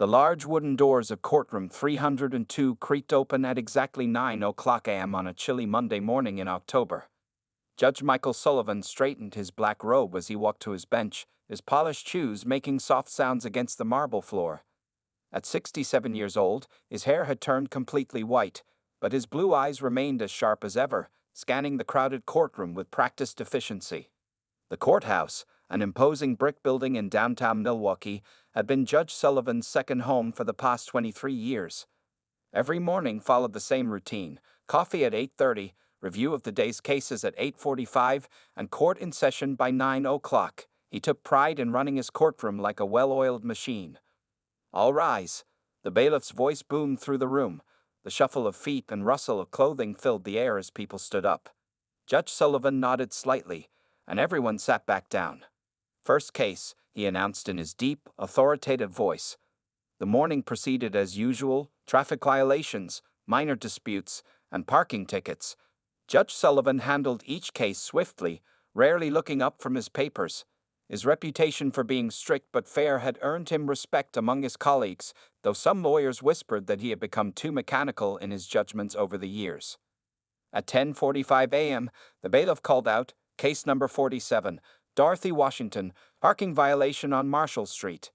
The large wooden doors of courtroom 302 creaked open at exactly 9 a.m. on a chilly Monday morning in October. Judge Michael Sullivan straightened his black robe as he walked to his bench, his polished shoes making soft sounds against the marble floor. At 67 years old, his hair had turned completely white, but his blue eyes remained as sharp as ever, scanning the crowded courtroom with practiced efficiency. The courthouse, an imposing brick building in downtown Milwaukee, had been Judge Sullivan's second home for the past 23 years. Every morning followed the same routine: coffee at 8:30, review of the day's cases at 8:45, and court in session by 9 o'clock. He took pride in running his courtroom like a well-oiled machine. "All rise." The bailiff's voice boomed through the room. The shuffle of feet and rustle of clothing filled the air as people stood up. Judge Sullivan nodded slightly, and everyone sat back down. "First case," he announced in his deep, authoritative voice. The morning proceeded as usual: traffic violations, minor disputes, and parking tickets. Judge Sullivan handled each case swiftly, rarely looking up from his papers. His reputation for being strict but fair had earned him respect among his colleagues, though some lawyers whispered that he had become too mechanical in his judgments over the years. At 10:45 a.m., the bailiff called out, "Case number 47, Dorothy Washington, parking violation on Marshall Street."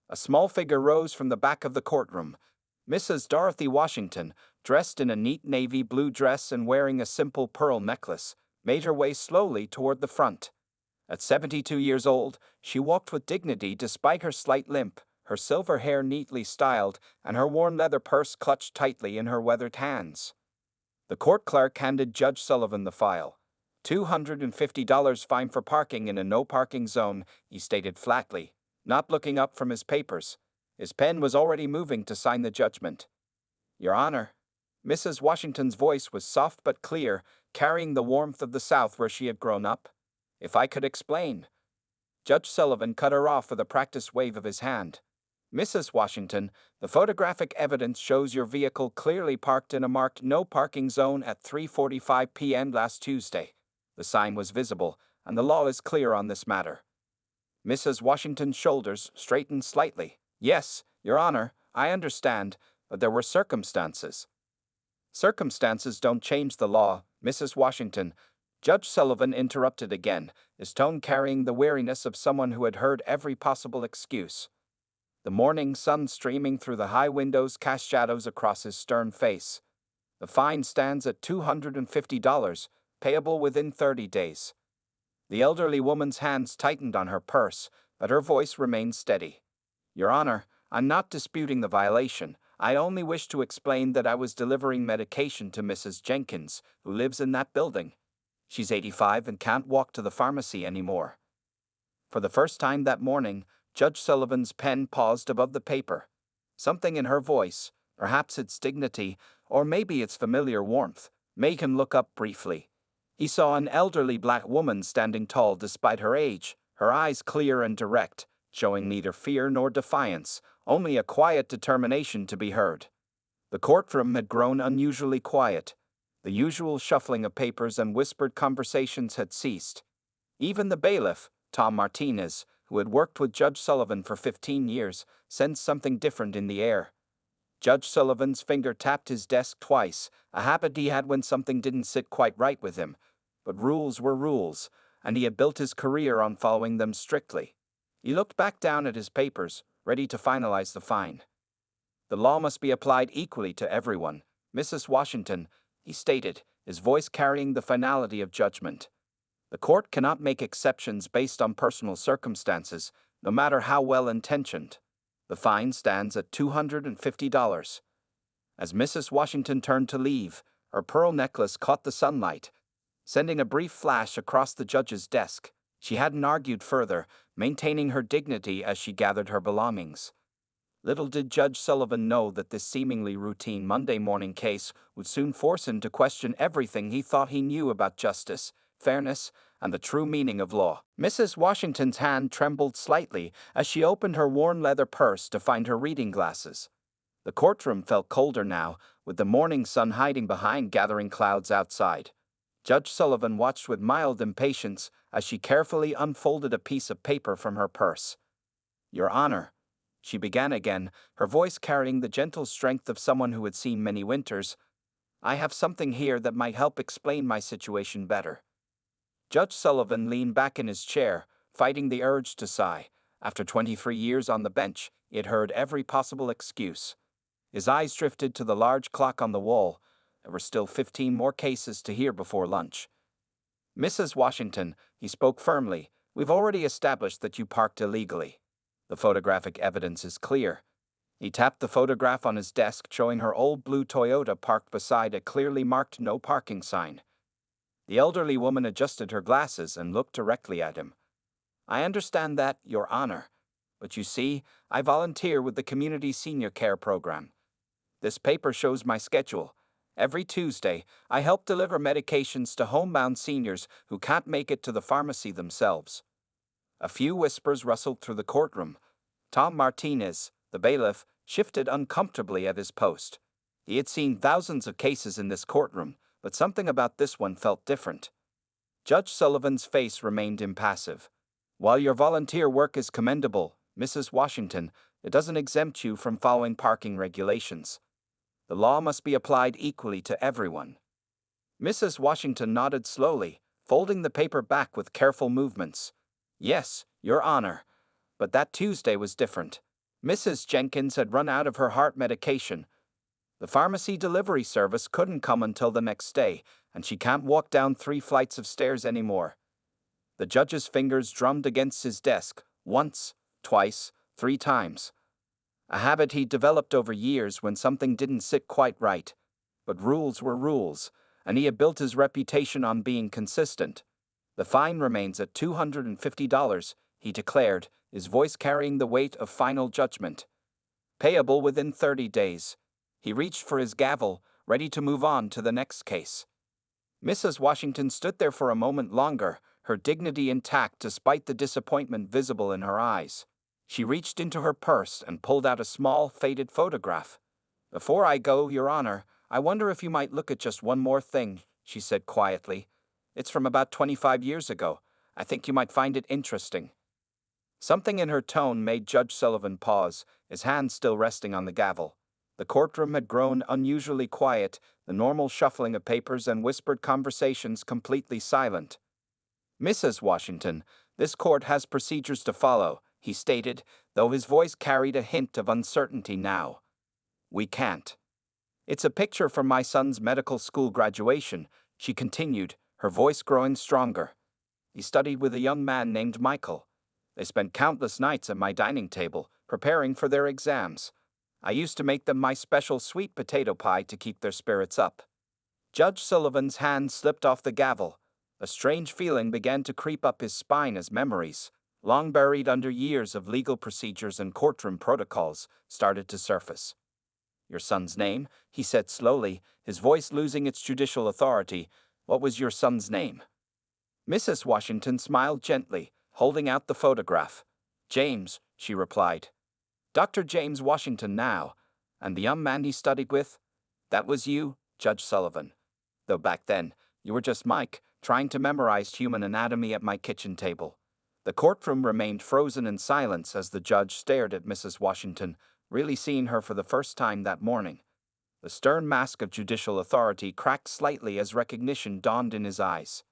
A small figure rose from the back of the courtroom. Mrs. Dorothy Washington, dressed in a neat navy blue dress and wearing a simple pearl necklace, made her way slowly toward the front. At 72 years old, she walked with dignity despite her slight limp, her silver hair neatly styled, and her worn leather purse clutched tightly in her weathered hands. The court clerk handed Judge Sullivan the file. $250 fine for parking in a no-parking zone, he stated flatly, not looking up from his papers. His pen was already moving to sign the judgment. "Your Honor." Mrs. Washington's voice was soft but clear, carrying the warmth of the South where she had grown up. "If I could explain." Judge Sullivan cut her off with a practiced wave of his hand. "Mrs. Washington, the photographic evidence shows your vehicle clearly parked in a marked no parking zone at 3:45 p.m. last Tuesday. The sign was visible, and the law is clear on this matter." Mrs. Washington's shoulders straightened slightly. "Yes, Your Honor, I understand, but there were circumstances." "Circumstances don't change the law, Mrs. Washington." Judge Sullivan interrupted again, his tone carrying the weariness of someone who had heard every possible excuse. The morning sun streaming through the high windows cast shadows across his stern face. "The fine stands at $250, payable within 30 days. The elderly woman's hands tightened on her purse, but her voice remained steady. "Your Honor, I'm not disputing the violation. I only wish to explain that I was delivering medication to Mrs. Jenkins, who lives in that building. She's 85 and can't walk to the pharmacy anymore." For the first time that morning, Judge Sullivan's pen paused above the paper. Something in her voice, perhaps its dignity, or maybe its familiar warmth, made him look up briefly. He saw an elderly black woman standing tall despite her age, her eyes clear and direct, showing neither fear nor defiance, only a quiet determination to be heard. The courtroom had grown unusually quiet. The usual shuffling of papers and whispered conversations had ceased. Even the bailiff, Tom Martinez, who had worked with Judge Sullivan for 15 years, sensed something different in the air. Judge Sullivan's finger tapped his desk twice, a habit he had when something didn't sit quite right with him. But rules were rules, and he had built his career on following them strictly. He looked back down at his papers, ready to finalize the fine. "The law must be applied equally to everyone, Mrs. Washington," he stated, his voice carrying the finality of judgment. "The court cannot make exceptions based on personal circumstances, no matter how well-intentioned. The fine stands at $250. As Mrs. Washington turned to leave, her pearl necklace caught the sunlight, sending a brief flash across the judge's desk. She hadn't argued further, maintaining her dignity as she gathered her belongings. Little did Judge Sullivan know that this seemingly routine Monday morning case would soon force him to question everything he thought he knew about justice, fairness, and the true meaning of law. Mrs. Washington's hand trembled slightly as she opened her worn leather purse to find her reading glasses. The courtroom felt colder now, with the morning sun hiding behind gathering clouds outside. Judge Sullivan watched with mild impatience as she carefully unfolded a piece of paper from her purse. "Your Honor," she began again, her voice carrying the gentle strength of someone who had seen many winters. "I have something here that might help explain my situation better." Judge Sullivan leaned back in his chair, fighting the urge to sigh. After 23 years on the bench, he had heard every possible excuse. His eyes drifted to the large clock on the wall. There were still 15 more cases to hear before lunch. "Mrs. Washington," he spoke firmly, "we've already established that you parked illegally. The photographic evidence is clear." He tapped the photograph on his desk, showing her old blue Toyota parked beside a clearly marked no parking sign. The elderly woman adjusted her glasses and looked directly at him. "I understand that, Your Honor. But you see, I volunteer with the Community Senior Care Program. This paper shows my schedule. Every Tuesday, I help deliver medications to homebound seniors who can't make it to the pharmacy themselves." A few whispers rustled through the courtroom. Tom Martinez, the bailiff, shifted uncomfortably at his post. He had seen thousands of cases in this courtroom, but something about this one felt different. Judge Sullivan's face remained impassive. "While your volunteer work is commendable, Mrs. Washington, it doesn't exempt you from following parking regulations. The law must be applied equally to everyone." Mrs. Washington nodded slowly, folding the paper back with careful movements. "Yes, Your Honor. But that Tuesday was different. Mrs. Jenkins had run out of her heart medication. The pharmacy delivery service couldn't come until the next day, and she can't walk down 3 flights of stairs anymore." The judge's fingers drummed against his desk, once, twice, 3 times. A habit he'd developed over years when something didn't sit quite right. But rules were rules, and he had built his reputation on being consistent. "The fine remains at $250, he declared, his voice carrying the weight of final judgment. "Payable within 30 days. He reached for his gavel, ready to move on to the next case. Mrs. Washington stood there for a moment longer, her dignity intact despite the disappointment visible in her eyes. She reached into her purse and pulled out a small, faded photograph. "Before I go, Your Honor, I wonder if you might look at just one more thing," she said quietly. "It's from about 25 years ago. I think you might find it interesting." Something in her tone made Judge Sullivan pause, his hand still resting on the gavel. The courtroom had grown unusually quiet, the normal shuffling of papers and whispered conversations completely silent. "Mrs. Washington, this court has procedures to follow," he stated, though his voice carried a hint of uncertainty now. "We can't." "It's a picture from my son's medical school graduation," she continued, her voice growing stronger. "He studied with a young man named Michael. They spent countless nights at my dining table, preparing for their exams. I used to make them my special sweet potato pie to keep their spirits up." Judge Sullivan's hand slipped off the gavel. A strange feeling began to creep up his spine as memories, long buried under years of legal procedures and courtroom protocols, started to surface. "Your son's name?" he said slowly, his voice losing its judicial authority. "What was your son's name?" Mrs. Washington smiled gently, holding out the photograph. "James," she replied. "Dr. James Washington now. And the young man he studied with? That was you, Judge Sullivan. Though back then, you were just Mike, trying to memorize human anatomy at my kitchen table." The courtroom remained frozen in silence as the judge stared at Mrs. Washington, really seeing her for the first time that morning. The stern mask of judicial authority cracked slightly as recognition dawned in his eyes.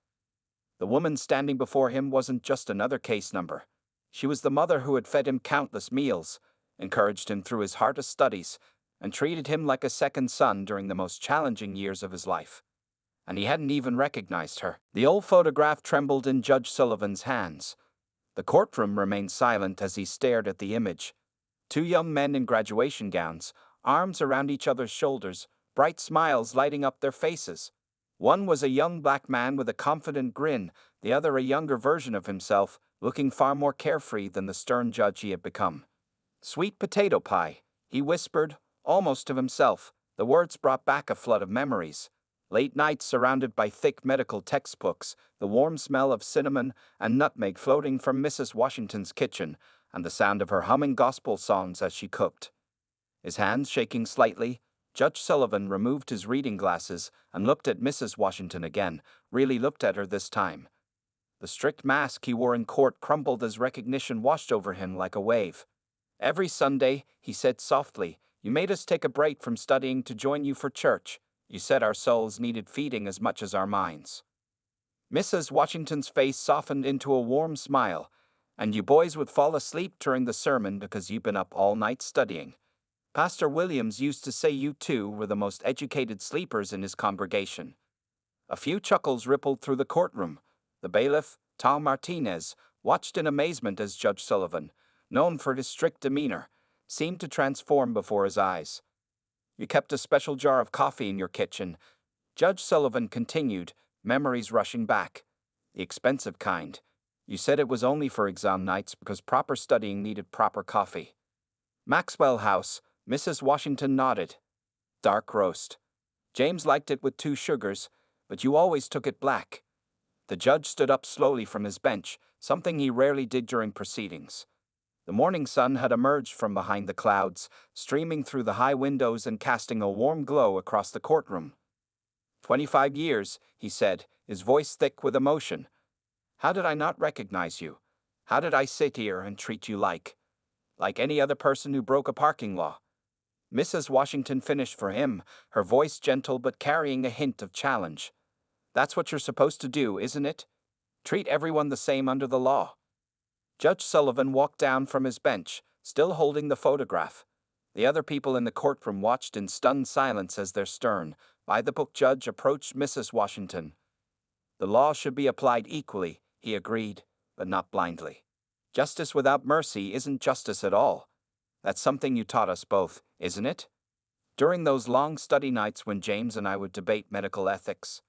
The woman standing before him wasn't just another case number. She was the mother who had fed him countless meals, encouraged him through his hardest studies, and treated him like a second son during the most challenging years of his life. And he hadn't even recognized her. The old photograph trembled in Judge Sullivan's hands. The courtroom remained silent as he stared at the image. 2 young men in graduation gowns, arms around each other's shoulders, bright smiles lighting up their faces. One was a young black man with a confident grin, the other a younger version of himself, looking far more carefree than the stern judge he had become. "Sweet potato pie," he whispered, almost to himself. The words brought back a flood of memories. Late nights surrounded by thick medical textbooks, the warm smell of cinnamon and nutmeg floating from Mrs. Washington's kitchen, and the sound of her humming gospel songs as she cooked. His hands shaking slightly, Judge Sullivan removed his reading glasses and looked at Mrs. Washington again, really looked at her this time. The strict mask he wore in court crumbled as recognition washed over him like a wave. Every Sunday, he said softly, you made us take a break from studying to join you for church. You said our souls needed feeding as much as our minds. Mrs. Washington's face softened into a warm smile. And you boys would fall asleep during the sermon because you've been up all night studying. Pastor Williams used to say you two were the most educated sleepers in his congregation. A few chuckles rippled through the courtroom. The bailiff, Tom Martinez, watched in amazement as Judge Sullivan, known for his strict demeanor, seemed to transform before his eyes. You kept a special jar of coffee in your kitchen. Judge Sullivan continued, memories rushing back. The expensive kind. You said it was only for exam nights because proper studying needed proper coffee. Maxwell House, Mrs. Washington nodded. Dark roast. James liked it with 2 sugars, but you always took it black. The judge stood up slowly from his bench, something he rarely did during proceedings. The morning sun had emerged from behind the clouds, streaming through the high windows and casting a warm glow across the courtroom. 25 years, he said, his voice thick with emotion. How did I not recognize you? How did I sit here and treat you like any other person who broke a parking law? Mrs. Washington finished for him, her voice gentle but carrying a hint of challenge. That's what you're supposed to do, isn't it? Treat everyone the same under the law. Judge Sullivan walked down from his bench, still holding the photograph. The other people in the courtroom watched in stunned silence as their stern, by-the-book judge approached Mrs. Washington. The law should be applied equally, he agreed, but not blindly. Justice without mercy isn't justice at all. That's something you taught us both, isn't it? During those long study nights when James and I would debate medical ethics.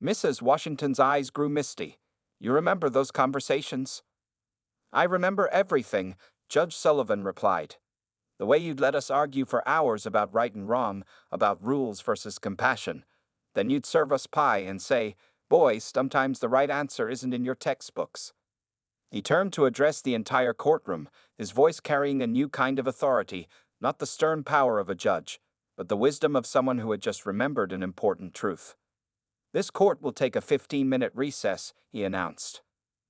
Mrs. Washington's eyes grew misty. You remember those conversations? I remember everything, Judge Sullivan replied. The way you'd let us argue for hours about right and wrong, about rules versus compassion. Then you'd serve us pie and say, boys, sometimes the right answer isn't in your textbooks. He turned to address the entire courtroom, his voice carrying a new kind of authority, not the stern power of a judge, but the wisdom of someone who had just remembered an important truth. This court will take a 15-minute recess, he announced.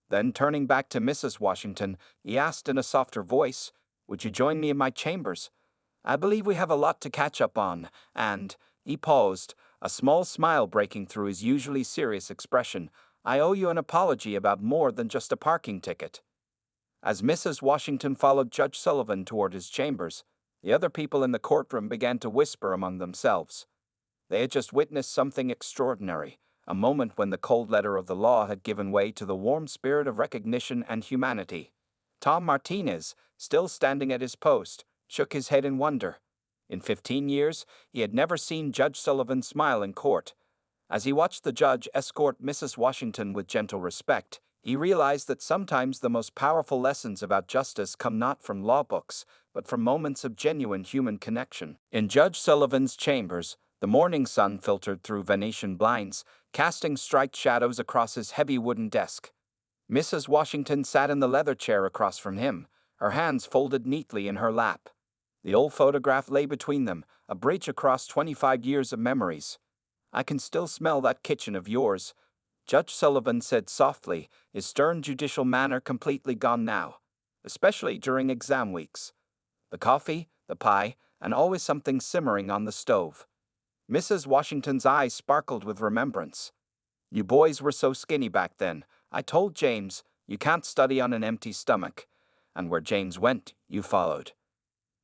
Then, turning back to Mrs. Washington, he asked in a softer voice, would you join me in my chambers? I believe we have a lot to catch up on, and, he paused, a small smile breaking through his usually serious expression, I owe you an apology about more than just a parking ticket. As Mrs. Washington followed Judge Sullivan toward his chambers, the other people in the courtroom began to whisper among themselves. They had just witnessed something extraordinary, a moment when the cold letter of the law had given way to the warm spirit of recognition and humanity. Tom Martinez, still standing at his post, shook his head in wonder. In 15 years, he had never seen Judge Sullivan smile in court. As he watched the judge escort Mrs. Washington with gentle respect, he realized that sometimes the most powerful lessons about justice come not from law books, but from moments of genuine human connection. In Judge Sullivan's chambers, the morning sun filtered through Venetian blinds, casting striped shadows across his heavy wooden desk. Mrs. Washington sat in the leather chair across from him, her hands folded neatly in her lap. The old photograph lay between them, a bridge across 25 years of memories. I can still smell that kitchen of yours, Judge Sullivan said softly, his stern judicial manner completely gone now, especially during exam weeks. The coffee, the pie, and always something simmering on the stove. Mrs. Washington's eyes sparkled with remembrance. You boys were so skinny back then. I told James, you can't study on an empty stomach. And where James went, you followed.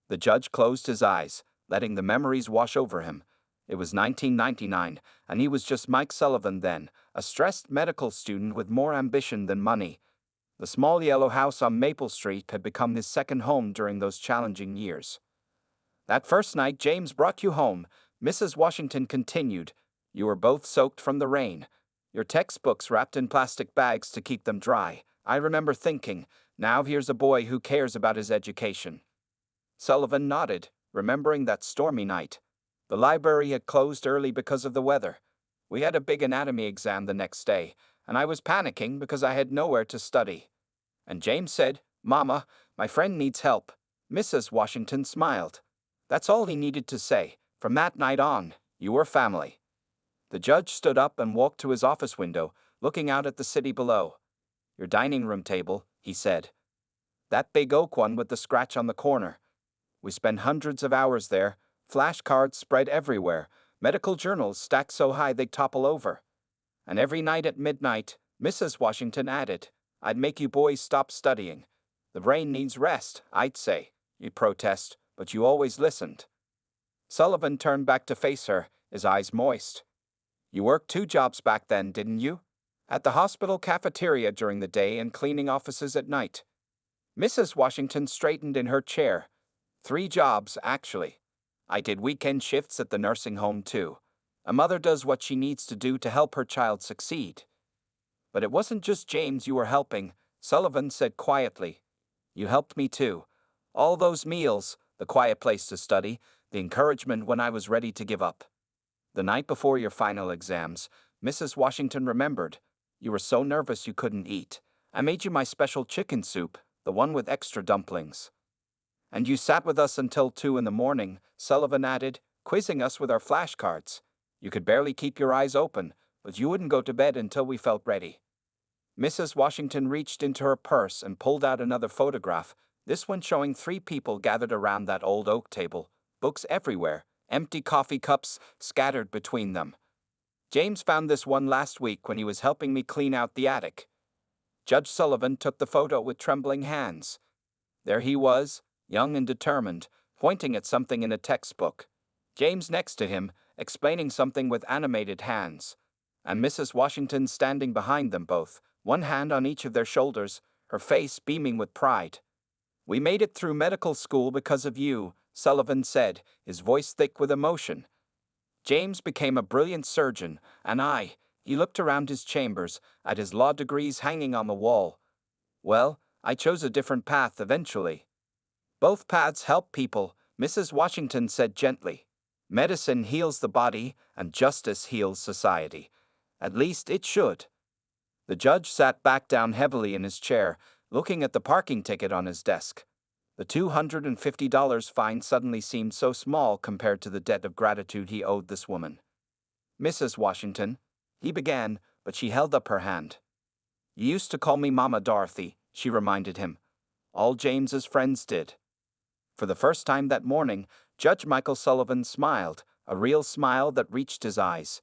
The judge closed his eyes, letting the memories wash over him. It was 1999, and he was just Mike Sullivan then, a stressed medical student with more ambition than money. The small yellow house on Maple Street had become his second home during those challenging years. That first night James brought you home, Mrs. Washington continued. You were both soaked from the rain. Your textbooks wrapped in plastic bags to keep them dry. I remember thinking, now here's a boy who cares about his education. Sullivan nodded, remembering that stormy night. The library had closed early because of the weather. We had a big anatomy exam the next day, and I was panicking because I had nowhere to study. And James said, Mama, my friend needs help. Mrs. Washington smiled. That's all he needed to say. From that night on, you were family. The judge stood up and walked to his office window, looking out at the city below. Your dining room table, he said. That big oak one with the scratch on the corner. We spend hundreds of hours there, flashcards spread everywhere, medical journals stacked so high they'd topple over. And every night at midnight, Mrs. Washington added, I'd make you boys stop studying. The brain needs rest, I'd say. You'd protest, but you always listened. Sullivan turned back to face her, his eyes moist. You worked 2 jobs back then, didn't you? At the hospital cafeteria during the day and cleaning offices at night. Mrs. Washington straightened in her chair. 3 jobs, actually. I did weekend shifts at the nursing home, too. A mother does what she needs to do to help her child succeed. But it wasn't just James you were helping, Sullivan said quietly. You helped me, too. All those meals, the quiet place to study, the encouragement when I was ready to give up. The night before your final exams, Mrs. Washington remembered. You were so nervous you couldn't eat. I made you my special chicken soup, the one with extra dumplings. And you sat with us until 2 in the morning, Sullivan added, quizzing us with our flashcards. You could barely keep your eyes open, but you wouldn't go to bed until we felt ready. Mrs. Washington reached into her purse and pulled out another photograph, this one showing 3 people gathered around that old oak table, books everywhere, empty coffee cups scattered between them. James found this one last week when he was helping me clean out the attic. Judge Sullivan took the photo with trembling hands. There he was, young and determined, pointing at something in a textbook. James next to him, explaining something with animated hands. And Mrs. Washington standing behind them both, one hand on each of their shoulders, her face beaming with pride. We made it through medical school because of you, Sullivan said, his voice thick with emotion. James became a brilliant surgeon, and he looked around his chambers, at his law degrees hanging on the wall. Well, I chose a different path eventually. Both paths help people, Mrs. Washington said gently. Medicine heals the body, and justice heals society. At least it should. The judge sat back down heavily in his chair, looking at the parking ticket on his desk. The $250 fine suddenly seemed so small compared to the debt of gratitude he owed this woman. Mrs. Washington, he began, but she held up her hand. You used to call me Mama Dorothy, she reminded him. All James's friends did. For the first time that morning, Judge Michael Sullivan smiled, a real smile that reached his eyes.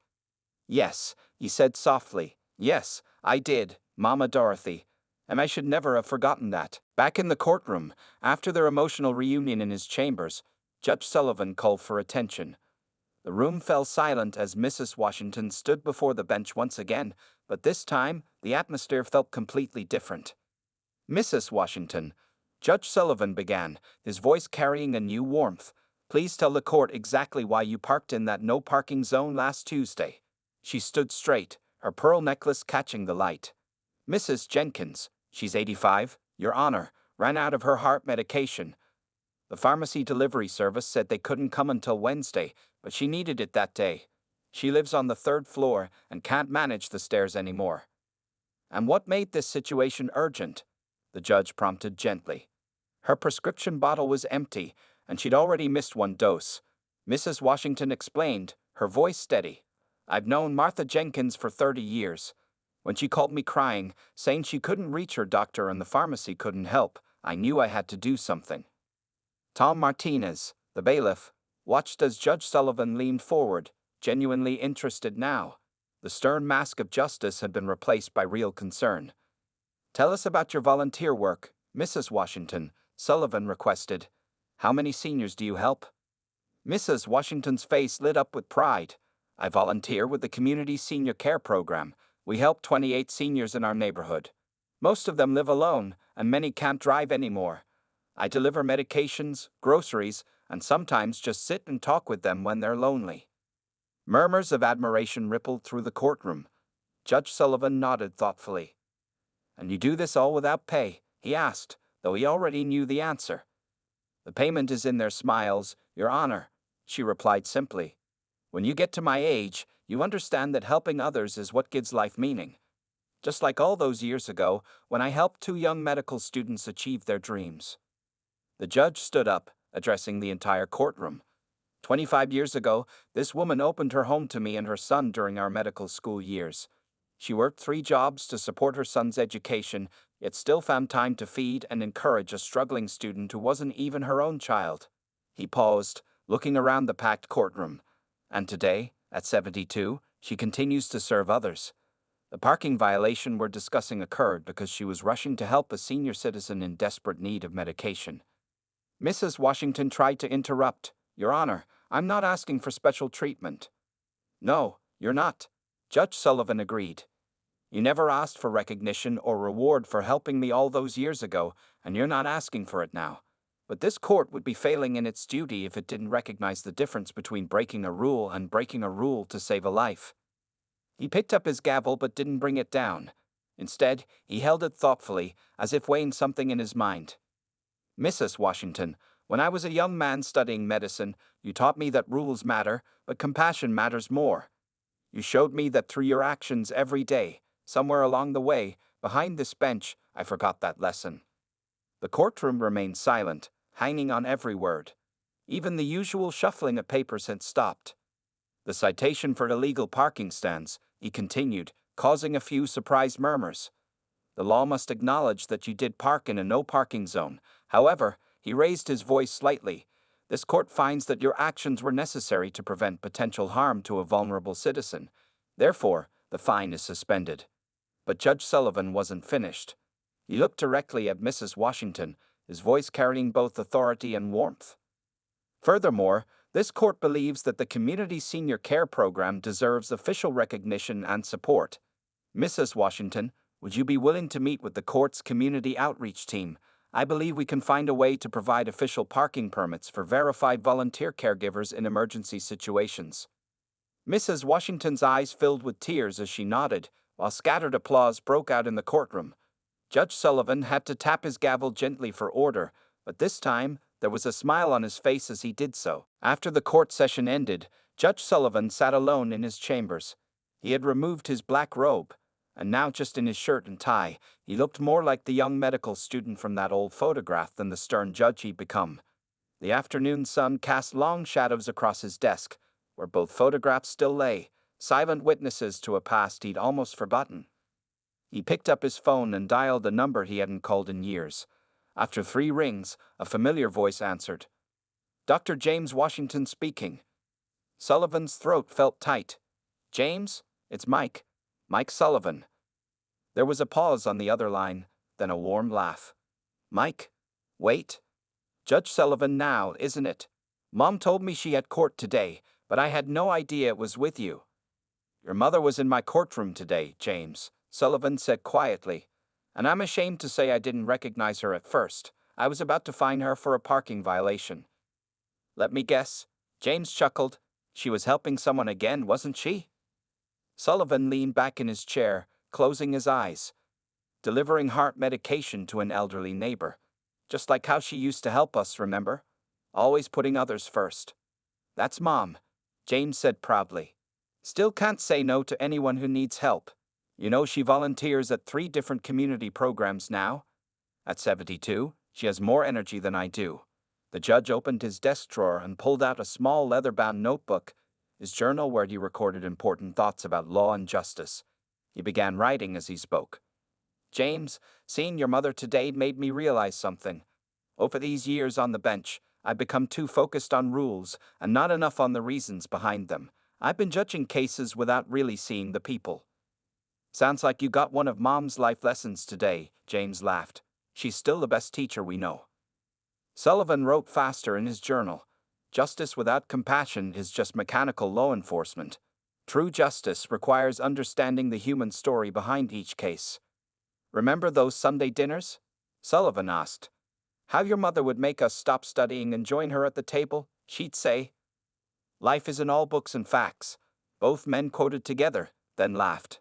Yes, he said softly, yes, I did, Mama Dorothy. And I should never have forgotten that. Back in the courtroom, after their emotional reunion in his chambers, Judge Sullivan called for attention. The room fell silent as Mrs. Washington stood before the bench once again, but this time the atmosphere felt completely different. Mrs. Washington, Judge Sullivan began, his voice carrying a new warmth. Please tell the court exactly why you parked in that no parking zone last Tuesday. She stood straight, her pearl necklace catching the light. Mrs. Jenkins, she's 85, Your Honor, ran out of her heart medication. The pharmacy delivery service said they couldn't come until Wednesday, but she needed it that day. She lives on the 3rd floor and can't manage the stairs anymore. And what made this situation urgent? The judge prompted gently. Her prescription bottle was empty, and she'd already missed 1 dose. Mrs. Washington explained, her voice steady. I've known Martha Jenkins for 30 years. When she called me crying, saying she couldn't reach her doctor and the pharmacy couldn't help, I knew I had to do something. Tom Martinez, the bailiff, watched as Judge Sullivan leaned forward, genuinely interested now. The stern mask of justice had been replaced by real concern. Tell us about your volunteer work, Mrs. Washington, Sullivan requested. How many seniors do you help? Mrs. Washington's face lit up with pride. I volunteer with the Community Senior Care Program. We help 28 seniors in our neighborhood. Most of them live alone, and many can't drive anymore. I deliver medications, groceries, and sometimes just sit and talk with them when they're lonely. Murmurs of admiration rippled through the courtroom. Judge Sullivan nodded thoughtfully. And you do this all without pay? He asked, though he already knew the answer. The payment is in their smiles, Your Honor, she replied simply. When you get to my age, you understand that helping others is what gives life meaning. Just like all those years ago, when I helped 2 young medical students achieve their dreams. The judge stood up, addressing the entire courtroom. 25 years ago, this woman opened her home to me and her son during our medical school years. She worked 3 jobs to support her son's education, yet still found time to feed and encourage a struggling student who wasn't even her own child. He paused, looking around the packed courtroom. And today, at 72, she continues to serve others. The parking violation we're discussing occurred because she was rushing to help a senior citizen in desperate need of medication. Mrs. Washington tried to interrupt. "Your Honor, I'm not asking for special treatment." "No, you're not," Judge Sullivan agreed. "You never asked for recognition or reward for helping me all those years ago, and you're not asking for it now. But this court would be failing in its duty if it didn't recognize the difference between breaking a rule and breaking a rule to save a life." He picked up his gavel but didn't bring it down. Instead, he held it thoughtfully, as if weighing something in his mind. "Mrs. Washington, when I was a young man studying medicine, you taught me that rules matter, but compassion matters more. You showed me that through your actions every day, somewhere along the way, behind this bench, I forgot that lesson." The courtroom remained silent, hanging on every word. Even the usual shuffling of papers had stopped. "The citation for illegal parking stands," he continued, causing a few surprised murmurs. "The law must acknowledge that you did park in a no-parking zone. However," he raised his voice slightly, "this court finds that your actions were necessary to prevent potential harm to a vulnerable citizen. Therefore, the fine is suspended." But Judge Sullivan wasn't finished. He looked directly at Mrs. Washington, his voice carrying both authority and warmth. "Furthermore, this court believes that the Community Senior Care Program deserves official recognition and support. Mrs. Washington, would you be willing to meet with the court's community outreach team? I believe we can find a way to provide official parking permits for verified volunteer caregivers in emergency situations." Mrs. Washington's eyes filled with tears as she nodded, while scattered applause broke out in the courtroom. Judge Sullivan had to tap his gavel gently for order, but this time there was a smile on his face as he did so. After the court session ended, Judge Sullivan sat alone in his chambers. He had removed his black robe, and now just in his shirt and tie, he looked more like the young medical student from that old photograph than the stern judge he'd become. The afternoon sun cast long shadows across his desk, where both photographs still lay, silent witnesses to a past he'd almost forgotten. He picked up his phone and dialed a number he hadn't called in years. After 3 rings, a familiar voice answered. "Dr. James Washington speaking." Sullivan's throat felt tight. "James, it's Mike. Mike Sullivan." There was a pause on the other line, then a warm laugh. "Mike? Wait. Judge Sullivan now, isn't it? Mom told me she had court today, but I had no idea it was with you." "Your mother was in my courtroom today, James," Sullivan said quietly, "and I'm ashamed to say I didn't recognize her at first. I was about to fine her for a parking violation." "Let me guess." James chuckled. "She was helping someone again, wasn't she?" Sullivan leaned back in his chair, closing his eyes. "Delivering heart medication to an elderly neighbor. Just like how she used to help us, remember? Always putting others first." "That's Mom," James said proudly. "Still can't say no to anyone who needs help. You know, she volunteers at 3 different community programs now. At 72, she has more energy than I do." The judge opened his desk drawer and pulled out a small leather-bound notebook, his journal where he recorded important thoughts about law and justice. He began writing as he spoke. "James, seeing your mother today made me realize something. Over these years on the bench, I've become too focused on rules and not enough on the reasons behind them. I've been judging cases without really seeing the people." "Sounds like you got one of Mom's life lessons today," James laughed. "She's still the best teacher we know." Sullivan wrote faster in his journal. "Justice without compassion is just mechanical law enforcement. True justice requires understanding the human story behind each case." "Remember those Sunday dinners?" Sullivan asked. "How your mother would make us stop studying and join her at the table? She'd say, 'Life isn't all books and facts.'" Both men quoted together, then laughed.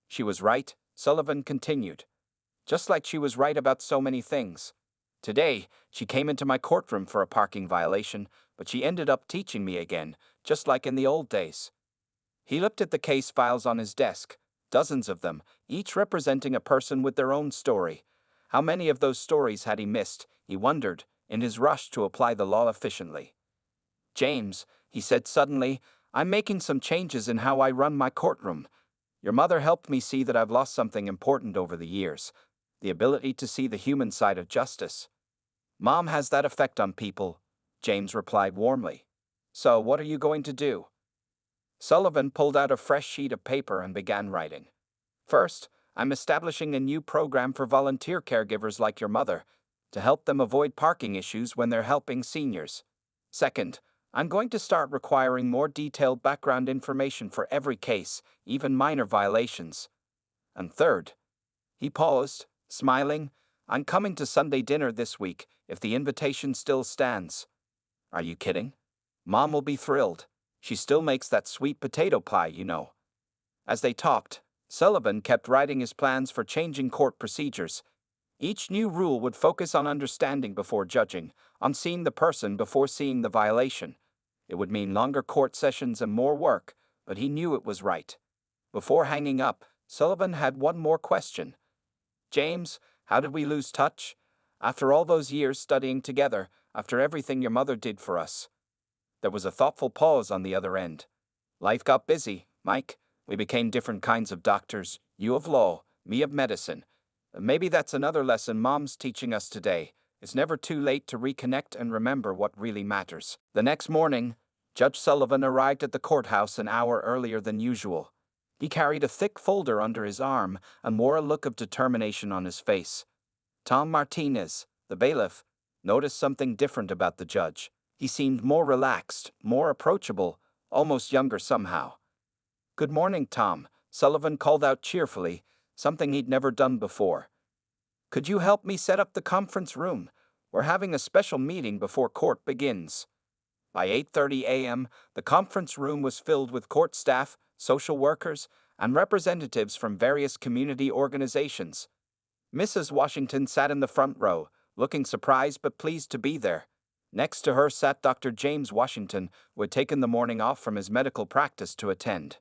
"She was right," Sullivan continued. "Just like she was right about so many things. Today, she came into my courtroom for a parking violation, but she ended up teaching me again, just like in the old days." He looked at the case files on his desk, dozens of them, each representing a person with their own story. How many of those stories had he missed, he wondered, in his rush to apply the law efficiently. "James," he said suddenly, "I'm making some changes in how I run my courtroom. Your mother helped me see that I've lost something important over the years, the ability to see the human side of justice. Mom has that effect on people, James replied warmly. So, what are you going to do? Sullivan pulled out a fresh sheet of paper and began writing. First, I'm establishing a new program for volunteer caregivers like your mother to help them avoid parking issues when they're helping seniors. Second, I'm going to start requiring more detailed background information for every case, even minor violations. And third, he paused, smiling, I'm coming to Sunday dinner this week if the invitation still stands. Are you kidding? Mom will be thrilled. She still makes that sweet potato pie, you know. As they talked, Sullivan kept writing his plans for changing court procedures. Each new rule would focus on understanding before judging, on seeing the person before seeing the violation. It would mean longer court sessions and more work, but he knew it was right. Before hanging up, Sullivan had one more question. James, how did we lose touch? After all those years studying together, after everything your mother did for us. There was a thoughtful pause on the other end. Life got busy, Mike. We became different kinds of doctors, you of law, me of medicine. Maybe that's another lesson Mom's teaching us today. It's never too late to reconnect and remember what really matters. The next morning, Judge Sullivan arrived at the courthouse an hour earlier than usual. He carried a thick folder under his arm and wore a look of determination on his face. Tom Martinez, the bailiff, noticed something different about the judge. He seemed more relaxed, more approachable, almost younger somehow. Good morning, Tom, Sullivan called out cheerfully, something he'd never done before. Could you help me set up the conference room? We're having a special meeting before court begins. By 8:30 a.m., the conference room was filled with court staff, social workers, and representatives from various community organizations. Mrs. Washington sat in the front row, looking surprised but pleased to be there. Next to her sat Dr. James Washington, who had taken the morning off from his medical practice to attend.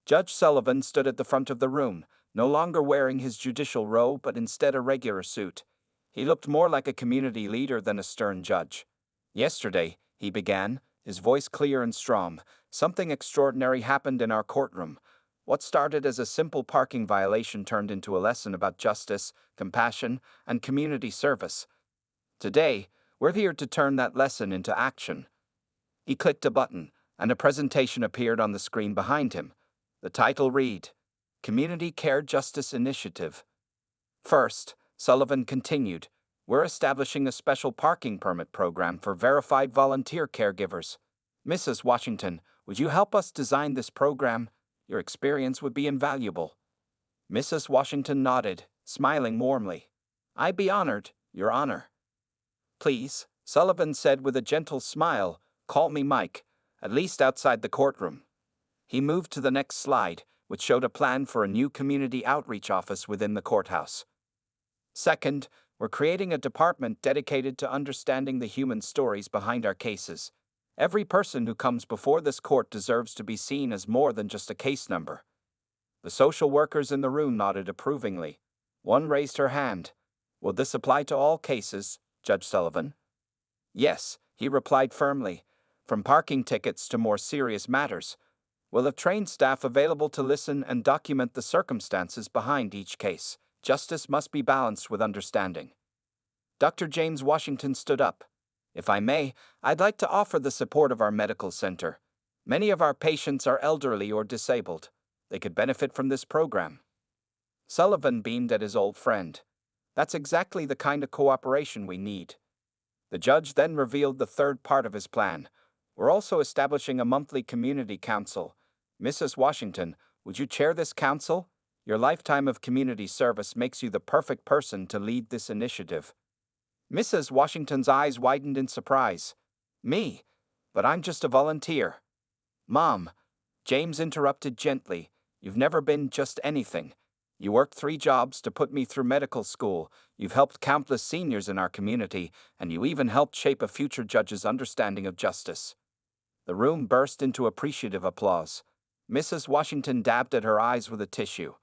Judge Sullivan stood at the front of the room, no longer wearing his judicial robe but instead a regular suit. He looked more like a community leader than a stern judge. Yesterday, he began, his voice clear and strong, something extraordinary happened in our courtroom. What started as a simple parking violation turned into a lesson about justice, compassion, and community service. Today, we're here to turn that lesson into action. He clicked a button, and a presentation appeared on the screen behind him. The title read, Community Care Justice Initiative. First, Sullivan continued, we're establishing a special parking permit program for verified volunteer caregivers. Mrs. Washington, would you help us design this program? Your experience would be invaluable. Mrs. Washington nodded, smiling warmly. I'd be honored, Your Honor. Please, Sullivan said with a gentle smile, call me Mike, at least outside the courtroom. He moved to the next slide, which showed a plan for a new community outreach office within the courthouse. Second, we're creating a department dedicated to understanding the human stories behind our cases. Every person who comes before this court deserves to be seen as more than just a case number. The social workers in the room nodded approvingly. One raised her hand. Will this apply to all cases, Judge Sullivan? Yes, he replied firmly. From parking tickets to more serious matters. We'll have trained staff available to listen and document the circumstances behind each case. Justice must be balanced with understanding. Dr. James Washington stood up. If I may, I'd like to offer the support of our medical center. Many of our patients are elderly or disabled. They could benefit from this program. Sullivan beamed at his old friend. That's exactly the kind of cooperation we need. The judge then revealed the third part of his plan. We're also establishing a monthly community council. Mrs. Washington, would you chair this council? Your lifetime of community service makes you the perfect person to lead this initiative. Mrs. Washington's eyes widened in surprise. Me? But I'm just a volunteer. Mom, James interrupted gently, you've never been just anything. You worked 3 jobs to put me through medical school, you've helped countless seniors in our community, and you even helped shape a future judge's understanding of justice. The room burst into appreciative applause. Mrs. Washington dabbed at her eyes with a tissue.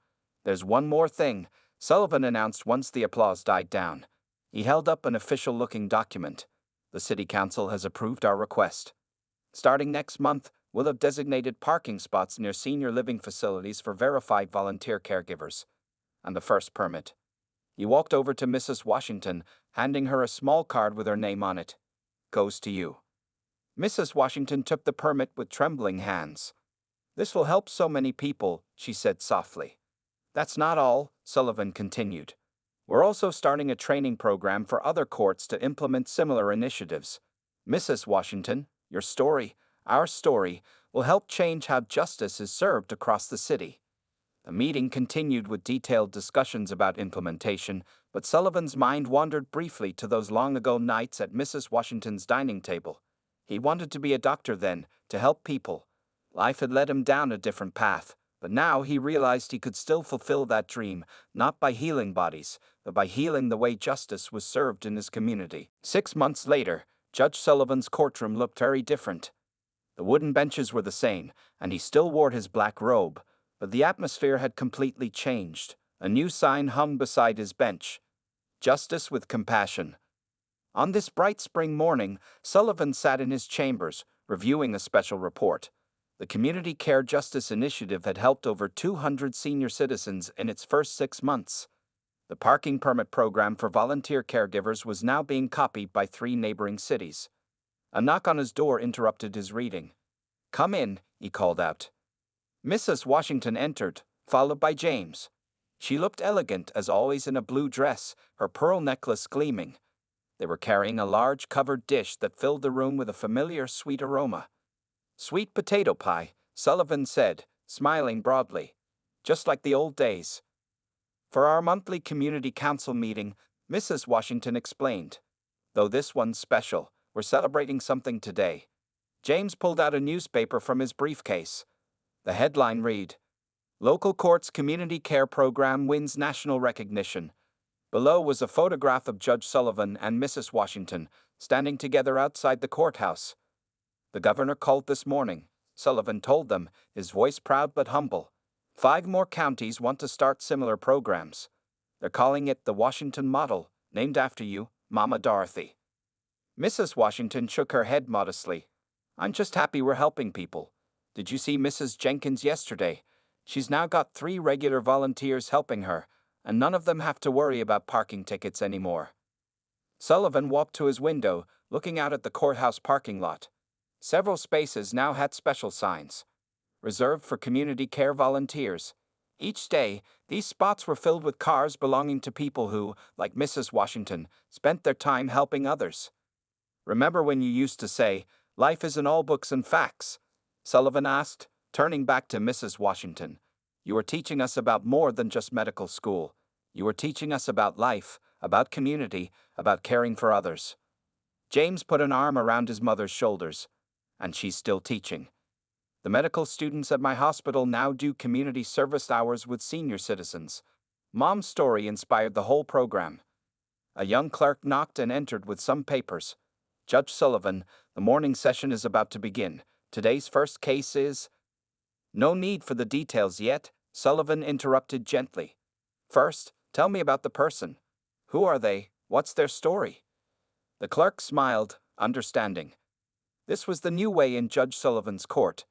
There's one more thing, Sullivan announced once the applause died down. He held up an official-looking document. The City Council has approved our request. Starting next month, will have designated parking spots near senior living facilities for verified volunteer caregivers. And the first permit. He walked over to Mrs. Washington, handing her a small card with her name on it. Goes to you. Mrs. Washington took the permit with trembling hands. This will help so many people, she said softly. That's not all, Sullivan continued. We're also starting a training program for other courts to implement similar initiatives. Mrs. Washington, your story, our story, will help change how justice is served across the city. The meeting continued with detailed discussions about implementation, but Sullivan's mind wandered briefly to those long-ago nights at Mrs. Washington's dining table. He wanted to be a doctor then, to help people. Life had led him down a different path, but now he realized he could still fulfill that dream, not by healing bodies, but by healing the way justice was served in his community. 6 months later, Judge Sullivan's courtroom looked very different. The wooden benches were the same, and he still wore his black robe, but the atmosphere had completely changed. A new sign hung beside his bench. Justice with compassion. On this bright spring morning, Sullivan sat in his chambers, reviewing a special report. The Community Care Justice Initiative had helped over 200 senior citizens in its first 6 months. The parking permit program for volunteer caregivers was now being copied by 3 neighboring cities. A knock on his door interrupted his reading. Come in, he called out. Mrs. Washington entered, followed by James. She looked elegant as always in a blue dress, her pearl necklace gleaming. They were carrying a large covered dish that filled the room with a familiar sweet aroma. Sweet potato pie, Sullivan said, smiling broadly. Just like the old days. For our monthly community council meeting, Mrs. Washington explained. Though this one's special, we're celebrating something today. James pulled out a newspaper from his briefcase. The headline read, Local Courts Community Care Program Wins National Recognition. Below was a photograph of Judge Sullivan and Mrs. Washington, standing together outside the courthouse. The governor called this morning, Sullivan told them, his voice proud but humble. 5 more counties want to start similar programs. They're calling it the Washington Model, named after you, Mama Dorothy. Mrs. Washington shook her head modestly. I'm just happy we're helping people. Did you see Mrs. Jenkins yesterday? She's now got 3 regular volunteers helping her, and none of them have to worry about parking tickets anymore. Sullivan walked to his window, looking out at the courthouse parking lot. Several spaces now had special signs. Reserved for community care volunteers. Each day, these spots were filled with cars belonging to people who, like Mrs. Washington, spent their time helping others. Remember when you used to say, life isn't all books and facts? Sullivan asked, turning back to Mrs. Washington. You were teaching us about more than just medical school. You were teaching us about life, about community, about caring for others. James put an arm around his mother's shoulders. And she's still teaching. The medical students at my hospital now do community service hours with senior citizens. Mom's story inspired the whole program. A young clerk knocked and entered with some papers. Judge Sullivan, the morning session is about to begin. Today's first case is... No need for the details yet, Sullivan interrupted gently. First, tell me about the person. Who are they? What's their story? The clerk smiled, understanding. This was the new way in Judge Sullivan's court.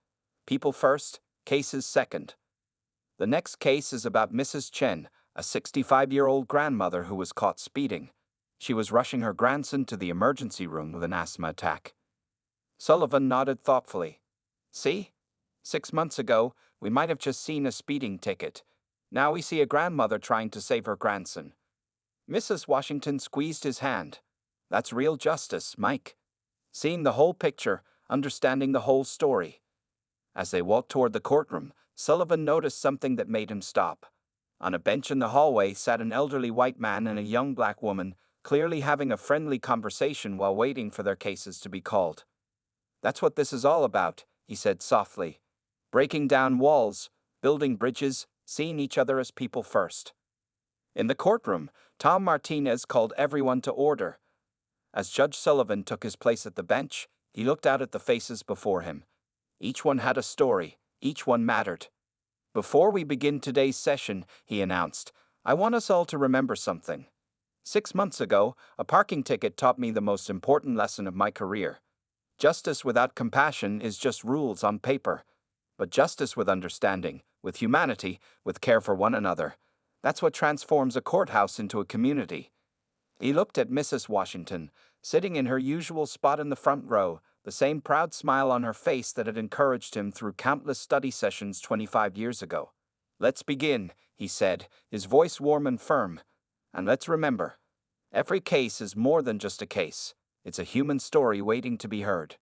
People first, cases second. The next case is about Mrs. Chen, a 65-year-old grandmother who was caught speeding. She was rushing her grandson to the emergency room with an asthma attack. Sullivan nodded thoughtfully. See? 6 months ago, we might have just seen a speeding ticket. Now we see a grandmother trying to save her grandson. Mrs. Washington squeezed his hand. That's real justice, Mike. Seeing the whole picture, understanding the whole story. As they walked toward the courtroom, Sullivan noticed something that made him stop. On a bench in the hallway sat an elderly white man and a young black woman, clearly having a friendly conversation while waiting for their cases to be called. That's what this is all about, he said softly. Breaking down walls, building bridges, seeing each other as people first. In the courtroom, Tom Martinez called everyone to order. As Judge Sullivan took his place at the bench, he looked out at the faces before him. Each one had a story, each one mattered. Before we begin today's session, he announced, I want us all to remember something. 6 months ago, a parking ticket taught me the most important lesson of my career. Justice without compassion is just rules on paper. But justice with understanding, with humanity, with care for one another, that's what transforms a courthouse into a community. He looked at Mrs. Washington, sitting in her usual spot in the front row, the same proud smile on her face that had encouraged him through countless study sessions 25 years ago. "Let's begin," he said, his voice warm and firm. "And let's remember, every case is more than just a case. It's a human story waiting to be heard."